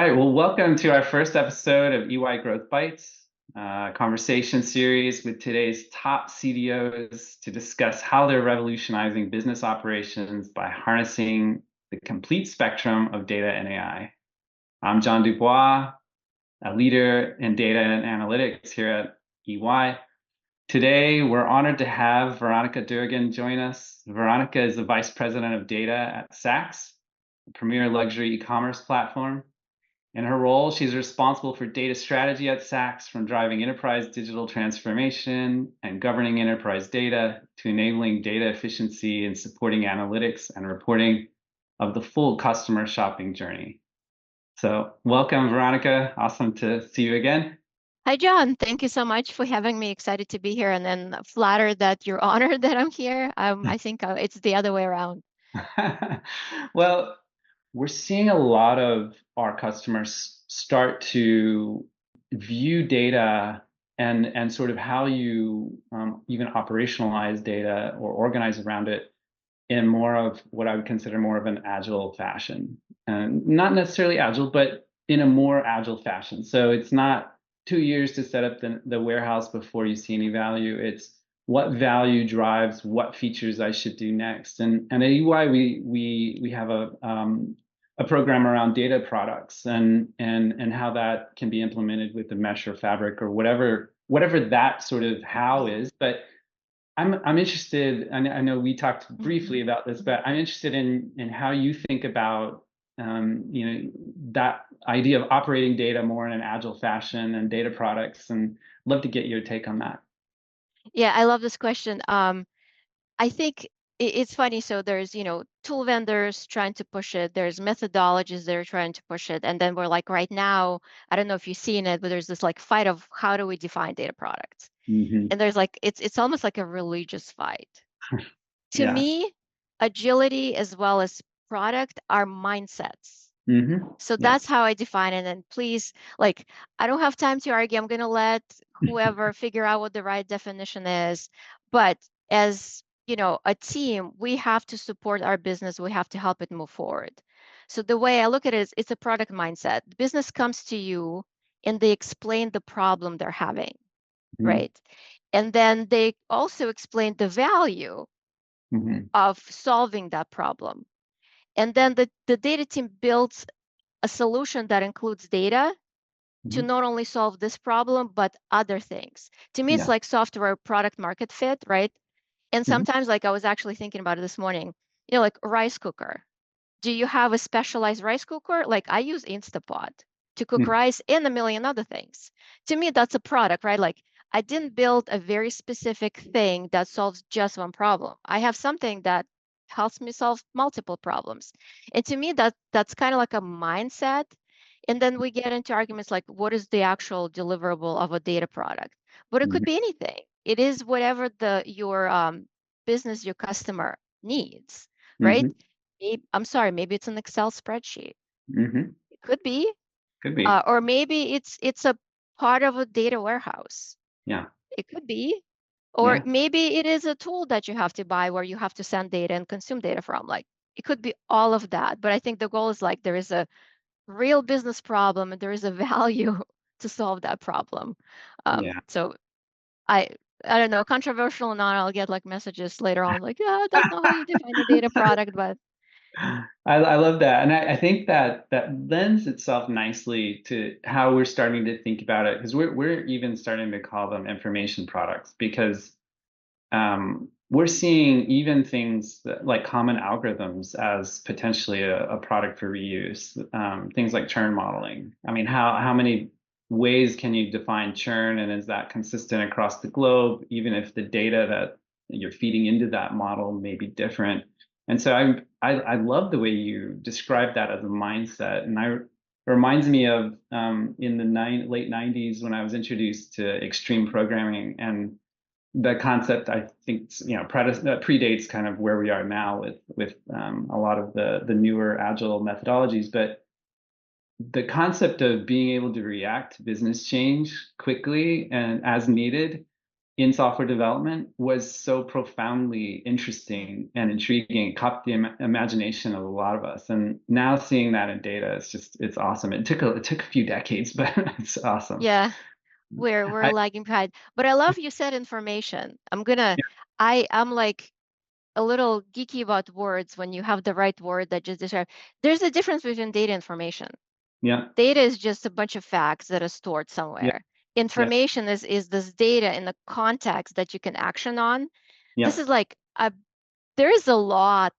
right, well, welcome to our first episode of EY Growth Bites, conversation series with today's top CDOs to discuss how they're revolutionizing business operations by harnessing the complete spectrum of data and AI. I'm John Dubois, a leader in data and analytics here at EY. Today, we're honored to have Veronika Durgin join us. Veronika is the Vice President of Data at Saks, a premier luxury e-commerce platform. In her role, she's responsible for data strategy at Saks, from driving enterprise digital transformation and governing enterprise data to enabling data efficiency and supporting analytics and reporting of the full customer shopping journey. So welcome, Veronika. Awesome to see you again. Hi, John. Thank you so much for having me. Excited to be here, and then flattered that you're honored that I'm here. I think it's the other way around. Well, we're seeing a lot of our customers start to view data and sort of how you even operationalize data or organize around it in more of what I would consider more of an agile fashion. And not necessarily agile, but in a more agile fashion. So it's not 2 years to set up the warehouse before you see any value. It's what value drives what features I should do next. And at EY, we have a program around data products and how that can be implemented with the mesh or fabric or whatever that sort of how is. But I'm interested, and I know we talked briefly about this, but I'm interested in how you think about that idea of operating data more in an agile fashion and data products, and love to get your take on that. Yeah, I love this question. I think it's funny. So there's, tool vendors trying to push it. There's methodologies that are trying to push it. And then we're like, right now, I don't know if you've seen it, but there's this like fight of how do we define data products? Mm-hmm. And there's like, it's almost like a religious fight. To Yeah. me, agility as well as product are mindsets. Mm-hmm. So Yeah. that's how I define it. And please, like, I don't have time to argue. I'm going to let whoever figure out what the right definition is. But as, a team, we have to support our business. We have to help it move forward. So the way I look at it is it's a product mindset. The business comes to you and they explain the problem they're having, Mm-hmm. right? And then they also explain the value Mm-hmm. of solving that problem. And then the data team builds a solution that includes data to Mm-hmm. not only solve this problem, but other things. To me, it's Yeah. like software product market fit, right? And Mm-hmm. sometimes, like I was actually thinking about it this morning, like rice cooker. Do you have a specialized rice cooker? Like I use Instapot to cook rice and a million other things. To me, that's a product, right? Like I didn't build a very specific thing that solves just one problem. I have something that helps me solve multiple problems. And to me, that's kind of like a mindset. And then we get into arguments like what is the actual deliverable of a data product? But it could Mm-hmm. be anything. It is whatever your business, your customer needs, right? Mm-hmm. I'm sorry, maybe it's an Excel spreadsheet. Mm-hmm. It could be, Could be. or maybe it's a part of a data warehouse. Yeah. It could be, or Yeah. maybe it is a tool that you have to buy where you have to send data and consume data from. Like it could be all of that. But I think the goal is like there is a real business problem and there is a value to solve that problem. Yeah. So I I don't know, controversial or not, I'll get like messages later on like, yeah, that's not how you define a data product, but I love that. And I think that lends itself nicely to how we're starting to think about it, because we're even starting to call them information products, because we're seeing even things like common algorithms as potentially a product for reuse. Things like churn modeling. I mean, how many ways can you define churn, and is that consistent across the globe, even if the data that you're feeding into that model may be different? And so I love the way you describe that as a mindset, and it reminds me of in the late 90s when I was introduced to extreme programming, and the concept I think predates kind of where we are now with a lot of the newer agile methodologies, but the concept of being able to react to business change quickly and as needed in software development was so profoundly interesting and intriguing. It caught the imagination of a lot of us. And now seeing that in data is just, it's awesome. It took a few decades, but it's awesome. Yeah, we're I, lagging behind. But I love you said information. yeah, I'm like a little geeky about words when you have the right word that just describe. There's a difference between data and information. yeah, Data is just a bunch of facts that are stored yeah, somewhere. yeah, Information is this data in the context that you can action on. This yeah, is like there is a lot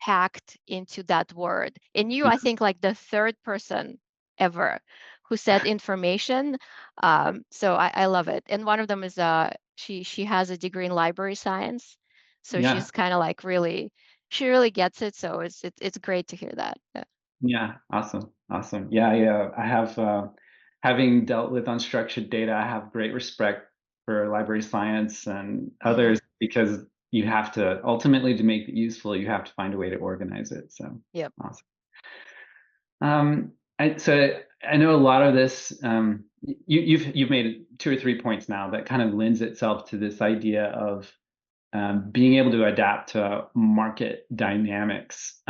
packed into that word. And you, yeah, I think, like the third person ever who said information. So I love it. And one of them is she has a degree in library science. So yeah. she's kind of like really she really gets it. So it's great to hear that. Yeah. Yeah, awesome, awesome. Yeah, yeah. I have, having dealt with unstructured data, I have great respect for library science and Hmm. others because you have to ultimately to make it useful, you have to find a way to organize it. So Yep. awesome. So I know a lot of this. You've made two or three points now that kind of lends itself to this idea of being able to adapt to market dynamics.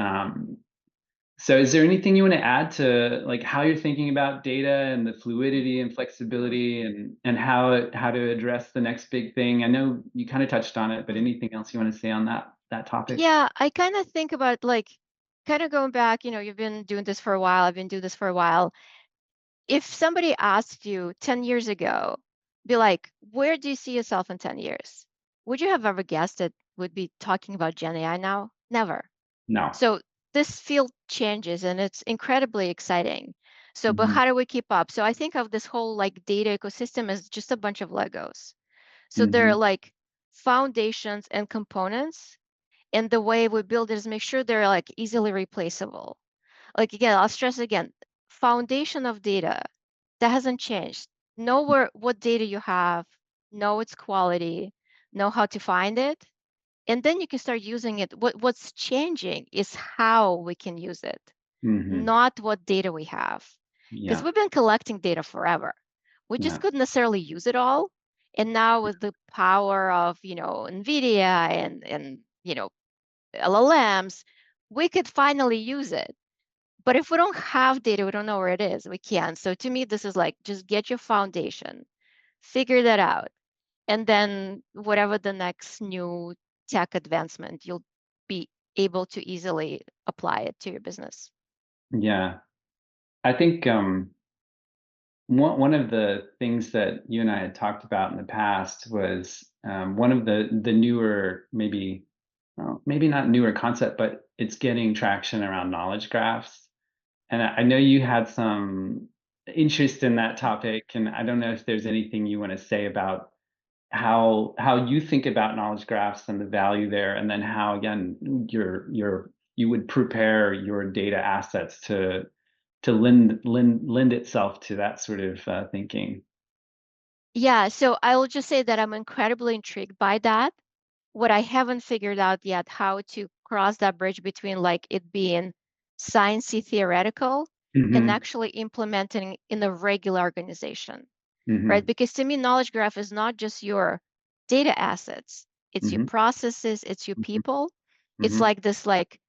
So is there anything you want to add to like how you're thinking about data and the fluidity and flexibility and how to address the next big thing? I know you kind of touched on it, but Mhm. anything else you want to say on that topic? Yeah, I kind of think about like kind of going back, you've been doing this for a while, I've been doing this for a while. If somebody asked you 10 years ago, be like, where do you see yourself in 10 years? Would you have ever guessed it would be talking about Gen AI now? Never. No. So this field changes and it's incredibly exciting. So, but Hmm. how do we keep up? So I think of this whole like data ecosystem as just a bunch of Legos. So there are Hmm. like foundations and components, and the way we build it is make sure they're like easily replaceable. Like again, I'll stress again, foundation of data that hasn't changed. Know what data you have, know its quality, know how to find it, and then you can start using it. What's changing is how we can use it, Hmm. not what data we have. Because Yeah. we've been collecting data forever. We just Yeah. couldn't necessarily use it all. And now with the power of, NVIDIA and LLMs, we could finally use it. But if we don't have data, we don't know where it is. We can't. So to me, this is like just get your foundation, figure that out, and then whatever the next new tech advancement, you'll be able to easily apply it to your business. Yeah. I think one of the things that you and I had talked about in the past was one of the newer, maybe well, maybe not newer concept, but it's getting traction around knowledge graphs. And I know you had some interest in that topic, and I don't know if there's anything you want to say about how you think about knowledge graphs and the value there, and then how again you would prepare your data assets to lend itself to that sort of thinking. Yeah, so I will just say that I'm incredibly intrigued by that. What I haven't figured out yet how to cross that bridge between like it being sciencey theoretical and Hmm. actually implementing in a regular organization, right? Hmm. Because to me, knowledge graph is not just your data assets, it's your Hmm. processes, it's your Hmm. people. It's Hmm. like this like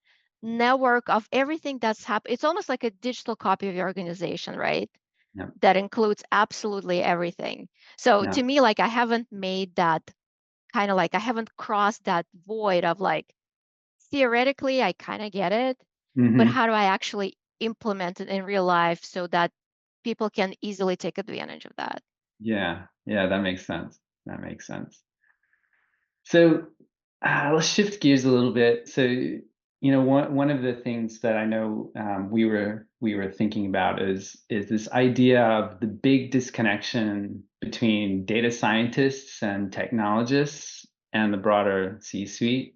network of everything that's happened. It's almost like a digital copy of your organization, right? Yeah. That includes absolutely everything. So Yeah. to me, like I haven't made that kind of like I haven't crossed that void of like theoretically I kind of get it, but Hmm. how do I actually implement it in real life so that people can easily take advantage of that? Yeah. Yeah. That makes sense. That makes sense. So let's shift gears a little bit. So, one of the things that I know we were thinking about is this idea of the big disconnection between data scientists and technologists and the broader C-suite.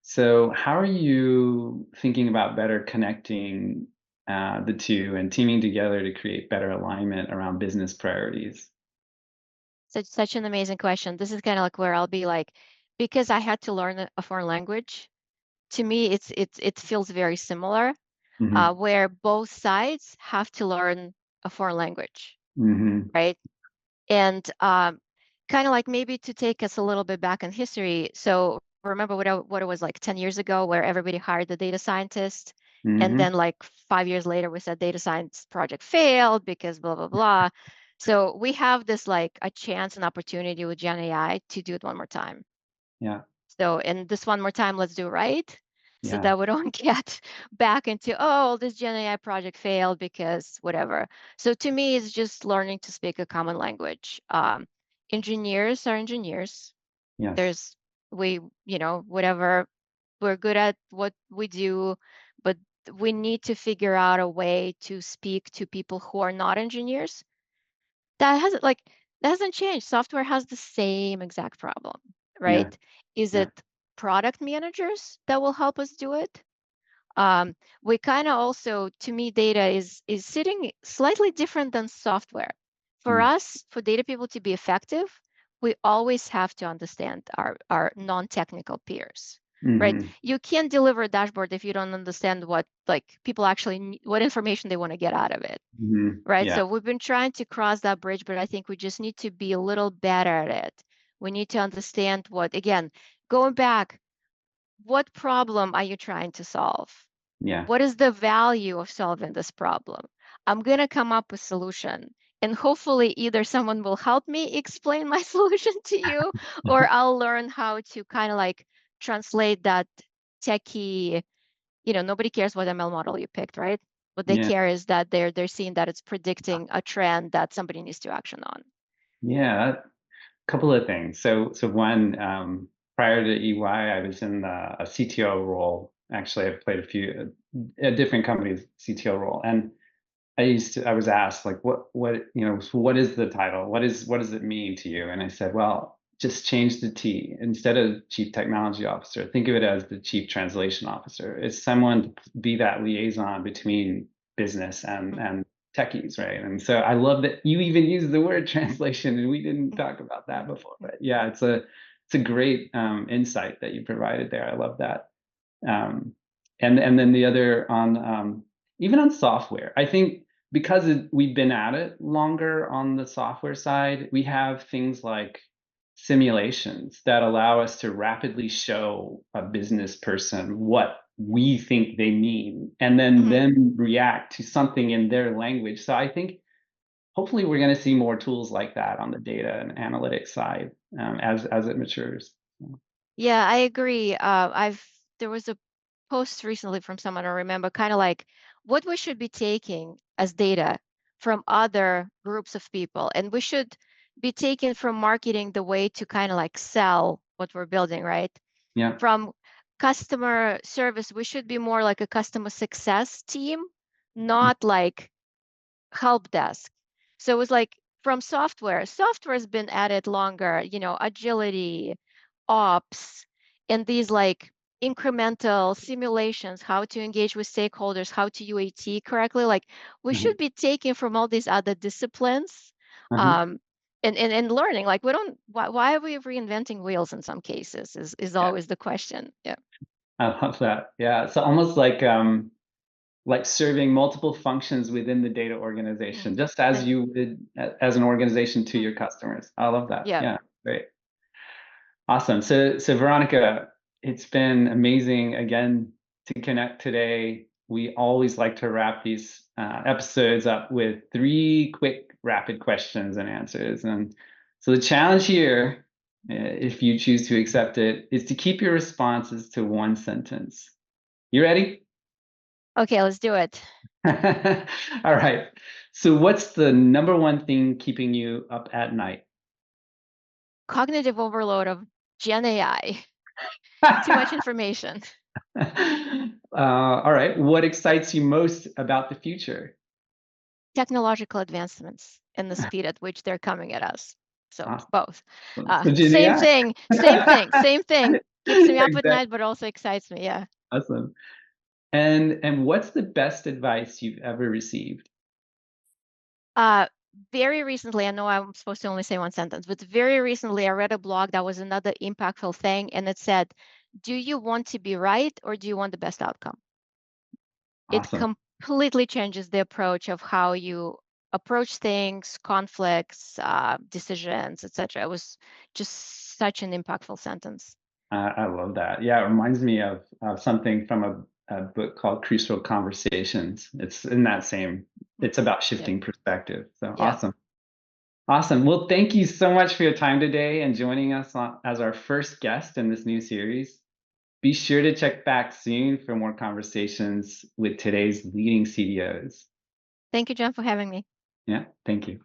So, how are you thinking about better connecting the two and teaming together to create better alignment around business priorities? Such an amazing question. This is kind of like where I'll be like, because I had to learn a foreign language. To me, it feels very similar, Hmm. where both sides have to learn a foreign language, Hmm. right? And kind of like maybe to take us a little bit back in history. So remember what it was like 10 years ago where everybody hired the data scientist, and Hmm. then like 5 years later we said data science project failed because blah blah blah. So we have this like a chance and opportunity with Gen AI to do it one more time. Yeah. So, and this one more time, let's do right, so Yeah. that we don't get back into, oh, this Gen AI project failed because whatever. So to me, it's just learning to speak a common language. Engineers are engineers. Yes. There's, whatever, we're good at what we do, but we need to figure out a way to speak to people who are not engineers. That hasn't like that hasn't changed. Software has the same exact problem, Yeah. right? Is Yeah. it product managers that will help us do it? We kind of also, to me, data is sitting slightly different than software. For Mm. us, for data people to be effective, we always have to understand our non-technical peers, right? Hmm. You can't deliver a dashboard if you don't understand what like people actually what information they want to get out of it, Hmm. right? Yeah. So we've been trying to cross that bridge, but I think we just need to be a little better at it. We need to understand what, again, going back, what problem are you trying to solve? Yeah. What is the value of solving this problem? I'm going to come up with a solution. And hopefully, either someone will help me explain my solution to you, or I'll learn how to kind of like translate that techie, nobody cares what ML model you picked, right? What they Yeah. care is that they're seeing that it's predicting a trend that somebody needs to action on. Yeah. A couple of things. So one, prior to EY, I was in a CTO role. Actually, I've played a few different companies CTO role, and I was asked like, so what is the title? What does it mean to you? And I said, well, just change the T. Instead of chief technology officer, think of it as the chief translation officer. It's someone to be that liaison between business and techies, right? And so I love that you even use the word translation, and we didn't talk about that before. But yeah, it's a great insight that you provided there. I love that. Um, and then the other on even on software, I think because we've been at it longer on the software side, we have things like simulations that allow us to rapidly show a business person what we think they mean and then Mhm. them react to something in their language. So I think hopefully we're going to see more tools like that on the data and analytics side as it matures. Yeah, I agree. There was a post recently from someone I remember, kind of like what we should be taking as data from other groups of people, and we should be taking from marketing the way to kind of like sell what we're building, right? Yeah. From customer service, we should be more like a customer success team, not like help desk. So it was like from software. Software's been added longer, agility, ops, and these like incremental simulations, how to engage with stakeholders, how to UAT correctly. Like we Mhm. should be taking from all these other disciplines, Uh-huh. um, and learning. Like we don't why are we reinventing wheels in some cases is Yeah. always the question. Yeah. I love that. Yeah. So almost like serving multiple functions within the data organization, Mm. just as And you would as an organization to mm, your customers. I love that. yeah. Yeah. Great. Awesome. So Veronika, it's been amazing again to connect today. We always like to wrap these episodes up with three quick rapid questions and answers. And so the challenge here, if you choose to accept it, is to keep your responses to one sentence. You ready? Okay, let's do it. All right. So what's the number one thing keeping you up at night? Cognitive overload of Gen AI. Too much information. All right. What excites you most about the future? Technological advancements and the speed at which they're coming at us. So Awesome. both. So Gen Same AI. thing, same thing, same thing. Keeps me up at Exactly. night, but also excites me. Yeah. Awesome. And what's the best advice you've ever received? Uh, very recently, I know I'm supposed to only say one sentence, but very recently I read a blog that was another impactful thing, and it said, "Do you want to be right or do you want the best outcome?" It Awesome. completely changes the approach of how you approach things, conflicts, decisions, etc. It was just such an impactful sentence. I love that. Yeah, it reminds me of something from a book called Crucial Conversations. It's in that same, it's about Yep. shifting perspective. So Yep. awesome. Awesome. Well, thank you so much for your time today and joining us as our first guest in this new series. Be sure to check back soon for more conversations with today's leading CEOs. Thank you, John, for having me. Yeah, thank you.